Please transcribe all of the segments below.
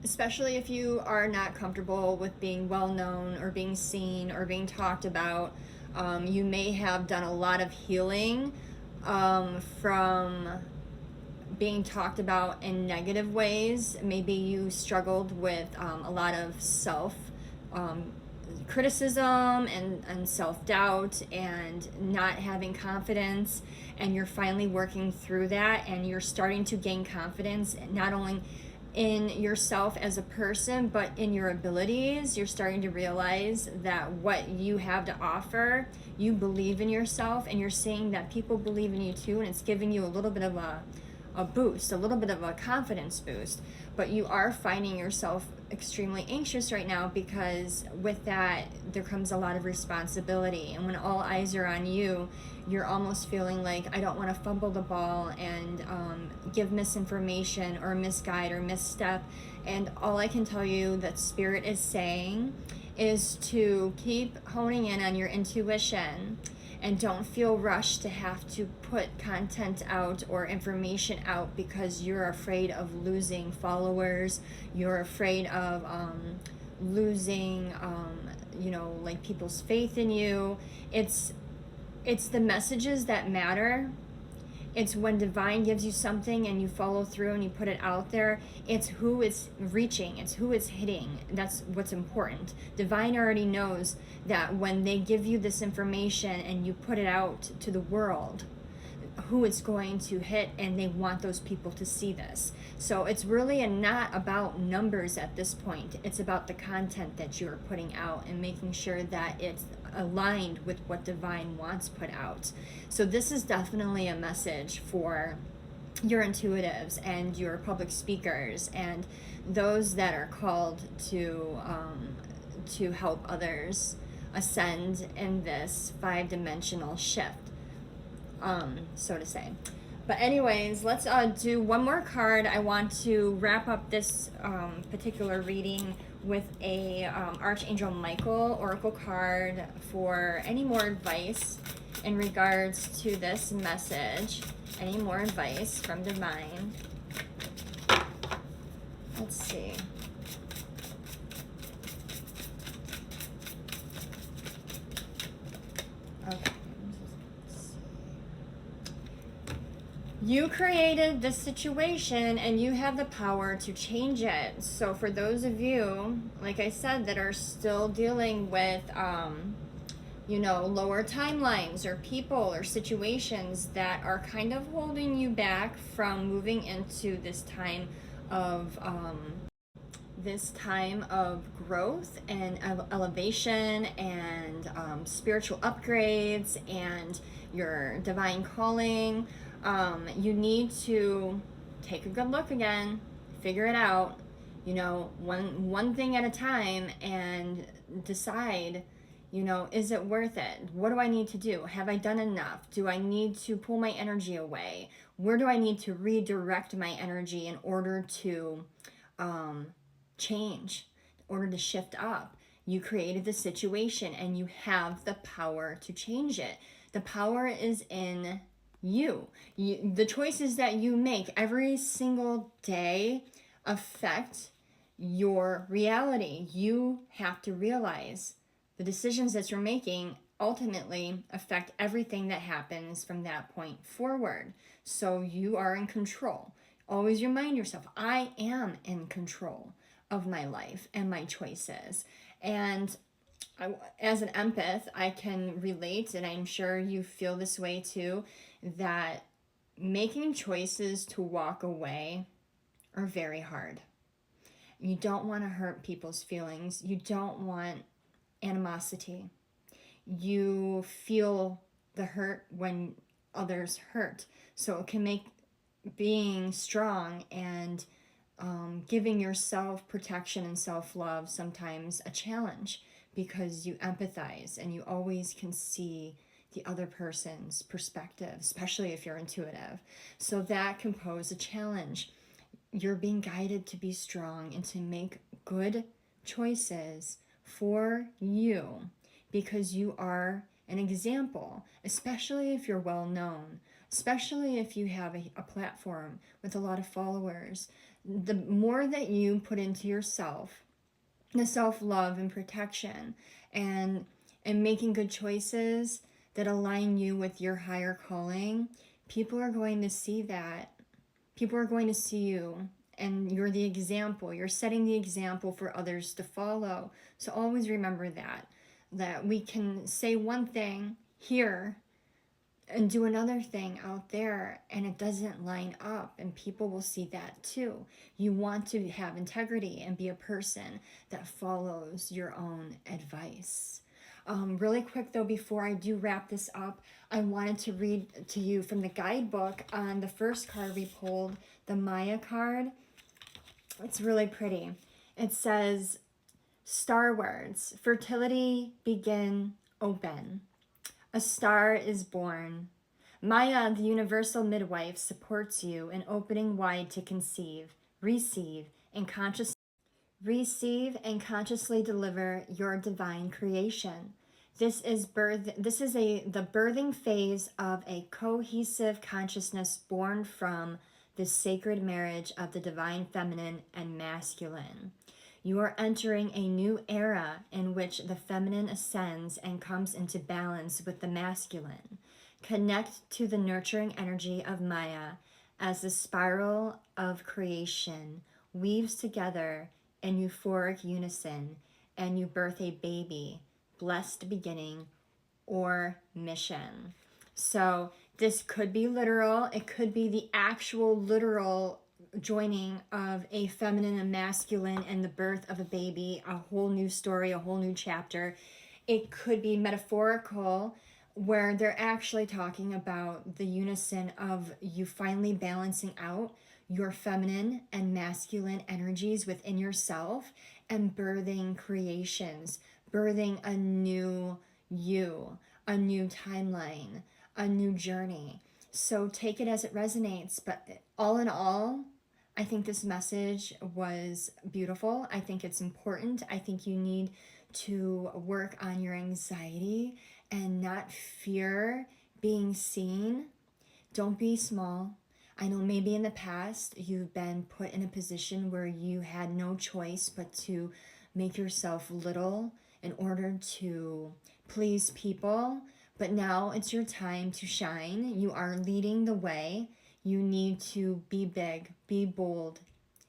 especially if you are not comfortable with being well known or being seen or being talked about. You may have done a lot of healing from being talked about in negative ways. Maybe you struggled with a lot of self um, criticism and self-doubt and not having confidence, and you're finally working through that, and you're starting to gain confidence not only in yourself as a person but in your abilities. You're starting to realize that what you have to offer, you believe in yourself, and you're seeing that people believe in you too, and it's giving you a little bit of a boost, a little bit of a confidence boost. But you are finding yourself extremely anxious right now, because with that there comes a lot of responsibility, and when all eyes are on you, you're almost feeling like, I don't want to fumble the ball and give misinformation or misguide or misstep. And all I can tell you that Spirit is saying is to keep honing in on your intuition, and don't feel rushed to have to put content out or information out because you're afraid of losing followers. You're afraid of losing, like people's faith in you. It's the messages that matter. It's when divine gives you something and you follow through and you put it out there. It's who it's reaching. It's who it's hitting. That's what's important. Divine already knows that when they give you this information and you put it out to the world, who it's going to hit, and they want those people to see this. So it's really not about numbers at this point. It's about the content that you're putting out and making sure that it's aligned with what divine wants put out. So this is definitely a message for your intuitives and your public speakers and those that are called to help others ascend in this 5-dimensional shift, so to say. But anyways, let's do one more card. I want to wrap up this particular reading with a Archangel Michael Oracle card for any more advice in regards to this message. Any more advice from Divine. Let's see. Okay. You created this situation and you have the power to change it. So for those of you, like I said, that are still dealing with, lower timelines or people or situations that are kind of holding you back from moving into this time of growth and elevation and spiritual upgrades and your divine calling. You need to take a good look again, figure it out, one thing at a time, and decide, is it worth it? What do I need to do? Have I done enough? Do I need to pull my energy away? Where do I need to redirect my energy in order to change, in order to shift up? You created the situation and you have the power to change it. The power is in you. The choices that you make every single day affect your reality. You have to realize the decisions that you're making ultimately affect everything that happens from that point forward. So you are in control. Always remind yourself, I am in control of my life and my choices. And as an empath, I can relate, and I'm sure you feel this way too, that making choices to walk away are very hard. You don't want to hurt people's feelings. You don't want animosity. You feel the hurt when others hurt. So it can make being strong and giving yourself protection and self-love sometimes a challenge, because you empathize and you always can see the other person's perspective, especially if you're intuitive. So that can pose a challenge. You're being guided to be strong and to make good choices for you, because you are an example, especially if you're well known, especially if you have a platform with a lot of followers. the more that you put into yourself, the self-love and protection, and making good choices that align you with your higher calling, people are going to see that. People are going to see you, and you're the example. You're setting the example for others to follow. So always remember that we can say one thing here and do another thing out there, and it doesn't line up, and people will see that too. You want to have integrity and be a person that follows your own advice. Really quick though, before I do wrap this up, I wanted to read to you from the guidebook on the first card we pulled, the Maya card. It's really pretty. It says, star words: fertility, begin, open. A star is born. Maya, the universal midwife, supports you in opening wide to conceive, receive, and consciously deliver your divine creation. This is the birthing phase of a cohesive consciousness born from the sacred marriage of the divine feminine and masculine. You are entering a new era in which the feminine ascends and comes into balance with the masculine. Connect to the nurturing energy of Maya as the spiral of creation weaves together in euphoric unison, and you birth a baby, blessed beginning or mission. So this could be literal. It could be the actual literal joining of a feminine and masculine and the birth of a baby, a whole new story, a whole new chapter. It could be metaphorical, where they're actually talking about the unison of you finally balancing out your feminine and masculine energies within yourself and birthing creations, birthing a new you, a new timeline, a new journey. So take it as it resonates. But all in all, I think this message was beautiful. I think it's important. I think you need to work on your anxiety and not fear being seen. Don't be small. I know maybe in the past you've been put in a position where you had no choice but to make yourself little in order to please people. But now it's your time to shine. You are leading the way. You need to be big, be bold,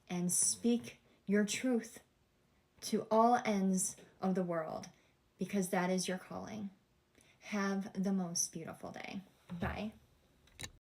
and speak your truth to all ends of the world, because that is your calling. Have the most beautiful day. Bye.